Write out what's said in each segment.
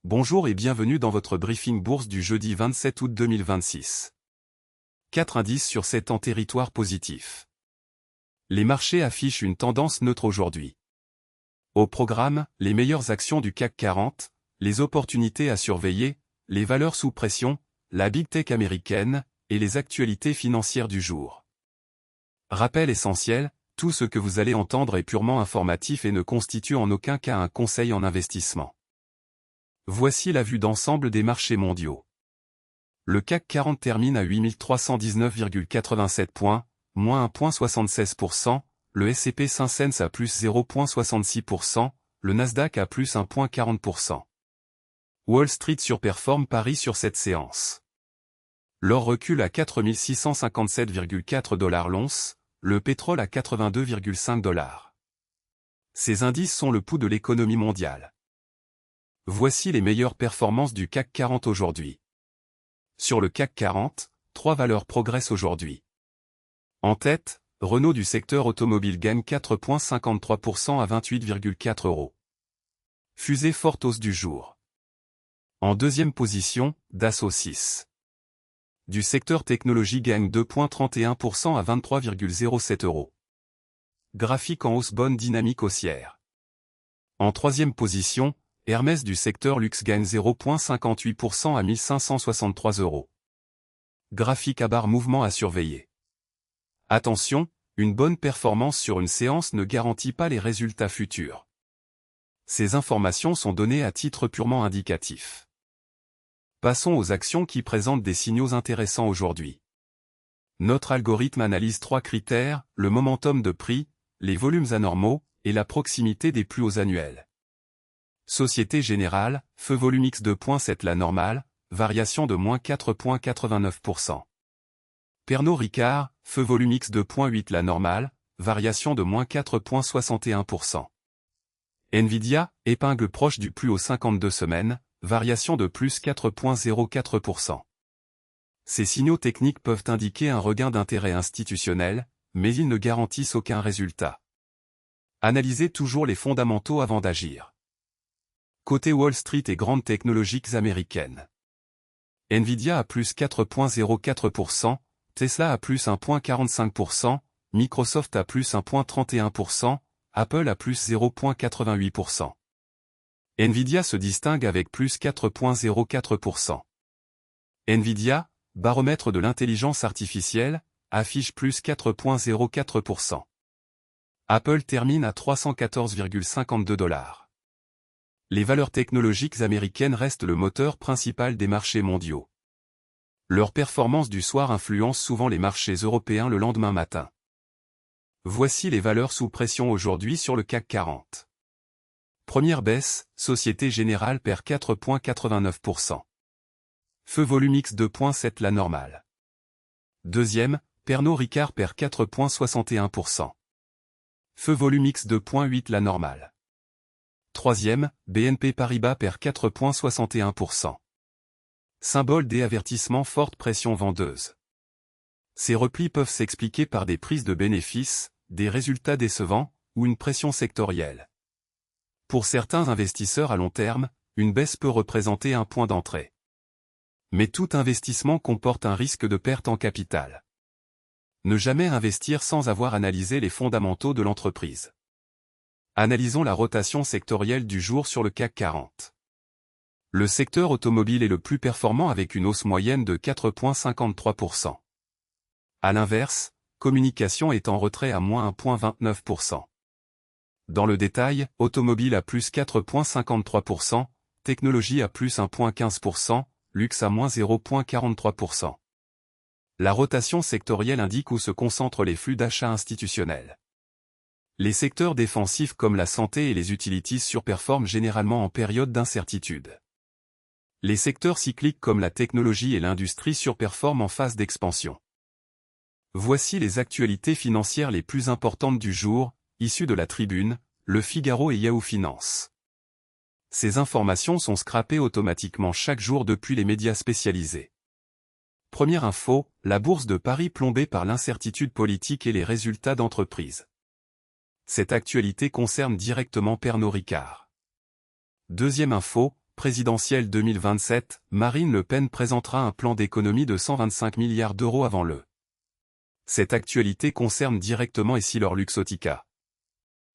Bonjour et bienvenue dans votre briefing bourse du jeudi 27 août 2026. 4 indices sur 7 en territoire positif. Les marchés affichent une tendance neutre aujourd'hui. Au programme, les meilleures actions du CAC 40, les opportunités à surveiller, les valeurs sous pression, la Big Tech américaine, et les actualités financières du jour. Rappel essentiel, tout ce que vous allez entendre est purement informatif et ne constitue en aucun cas un conseil en investissement. Voici la vue d'ensemble des marchés mondiaux. Le CAC 40 termine à 8319,87 points, moins 1,76%, le S&P 500 à plus 0,66%, le Nasdaq à plus 1,40%. Wall Street surperforme Paris sur cette séance. L'or recule à 4657,4 $ l'once, le pétrole à 82,5 $. Ces indices sont le pouls de l'économie mondiale. Voici les meilleures performances du CAC 40 aujourd'hui. Sur le CAC 40, 3 valeurs progressent aujourd'hui. En tête, Renault du secteur automobile gagne 4,53% à 28,4 €. Fusée forte hausse du jour. En deuxième position, Dassault 6. Du secteur technologie gagne 2,31% à 23,07 €. Graphique en hausse, bonne dynamique haussière. En troisième position, Hermès du secteur luxe gagne 0,58% à 1563 €. Graphique à barre, mouvement à surveiller. Attention, une bonne performance sur une séance ne garantit pas les résultats futurs. Ces informations sont données à titre purement indicatif. Passons aux actions qui présentent des signaux intéressants aujourd'hui. Notre algorithme analyse 3 critères, le momentum de prix, les volumes anormaux, et la proximité des plus hauts annuels. Société Générale, feu volume X 2,7 la normale, variation de moins 4,89%. Pernod Ricard, feu volume X 2,8 la normale, variation de moins 4,61%. Nvidia, épingle proche du plus haut 52 semaines, variation de plus 4,04%. Ces signaux techniques peuvent indiquer un regain d'intérêt institutionnel, mais ils ne garantissent aucun résultat. Analysez toujours les fondamentaux avant d'agir. Côté Wall Street et grandes technologiques américaines. Nvidia à plus 4,04%, Tesla à plus 1,45%, Microsoft à plus 1,31%, Apple à plus 0,88%. Nvidia se distingue avec plus 4,04%. Nvidia, baromètre de l'intelligence artificielle, affiche plus 4,04%. Apple termine à 314,52 $. Les valeurs technologiques américaines restent le moteur principal des marchés mondiaux. Leur performance du soir influence souvent les marchés européens le lendemain matin. Voici les valeurs sous pression aujourd'hui sur le CAC 40. Première baisse, Société Générale perd 4,89%. Feu volume X 2,7 la normale. Deuxième, Pernod Ricard perd 4,61%. Feu volume X 2,8 la normale. Troisième, BNP Paribas perd 4,61%. Symbole des avertissements, forte pression vendeuse. Ces replis peuvent s'expliquer par des prises de bénéfices, des résultats décevants, ou une pression sectorielle. Pour certains investisseurs à long terme, une baisse peut représenter un point d'entrée. Mais tout investissement comporte un risque de perte en capital. Ne jamais investir sans avoir analysé les fondamentaux de l'entreprise. Analysons la rotation sectorielle du jour sur le CAC 40. Le secteur automobile est le plus performant avec une hausse moyenne de 4,53%. À l'inverse, communication est en retrait à moins 1,29%. Dans le détail, automobile à plus 4,53%, technologie à plus 1,15%, luxe à moins 0,43%. La rotation sectorielle indique où se concentrent les flux d'achat institutionnels. Les secteurs défensifs comme la santé et les utilities surperforment généralement en période d'incertitude. Les secteurs cycliques comme la technologie et l'industrie surperforment en phase d'expansion. Voici les actualités financières les plus importantes du jour, issues de la Tribune, Le Figaro et Yahoo Finance. Ces informations sont scrapées automatiquement chaque jour depuis les médias spécialisés. Première info, la bourse de Paris plombée par l'incertitude politique et les résultats d'entreprise. Cette actualité concerne directement Pernod Ricard. Deuxième info, présidentielle 2027, Marine Le Pen présentera un plan d'économie de 125 milliards d'euros avant le. Cette actualité concerne directement EssilorLuxottica.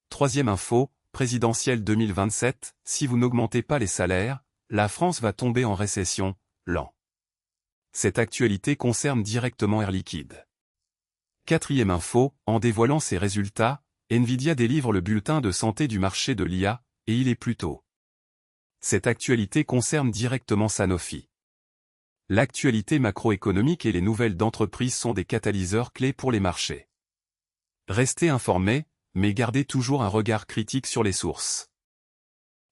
Troisième info, présidentielle 2027, si vous n'augmentez pas les salaires, la France va tomber en récession, lent. Cette actualité concerne directement Air Liquide. Quatrième info, en dévoilant ses résultats, Nvidia délivre le bulletin de santé du marché de l'IA, et il est plus tôt. Cette actualité concerne directement Sanofi. L'actualité macroéconomique et les nouvelles d'entreprise sont des catalyseurs clés pour les marchés. Restez informés, mais gardez toujours un regard critique sur les sources.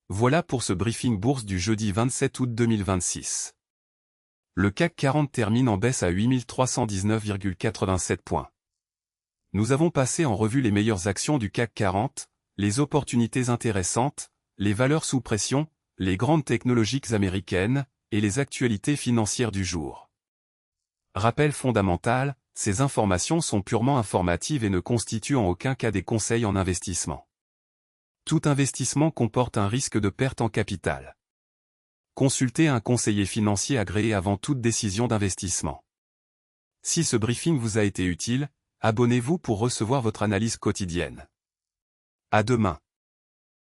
Voilà pour ce briefing bourse du jeudi 27 août 2026. Le CAC 40 termine en baisse à 8319,87 points. Nous avons passé en revue les meilleures actions du CAC 40, les opportunités intéressantes, les valeurs sous pression, les grandes technologiques américaines, et les actualités financières du jour. Rappel fondamental, ces informations sont purement informatives et ne constituent en aucun cas des conseils en investissement. Tout investissement comporte un risque de perte en capital. Consultez un conseiller financier agréé avant toute décision d'investissement. Si ce briefing vous a été utile, abonnez-vous pour recevoir votre analyse quotidienne. À demain.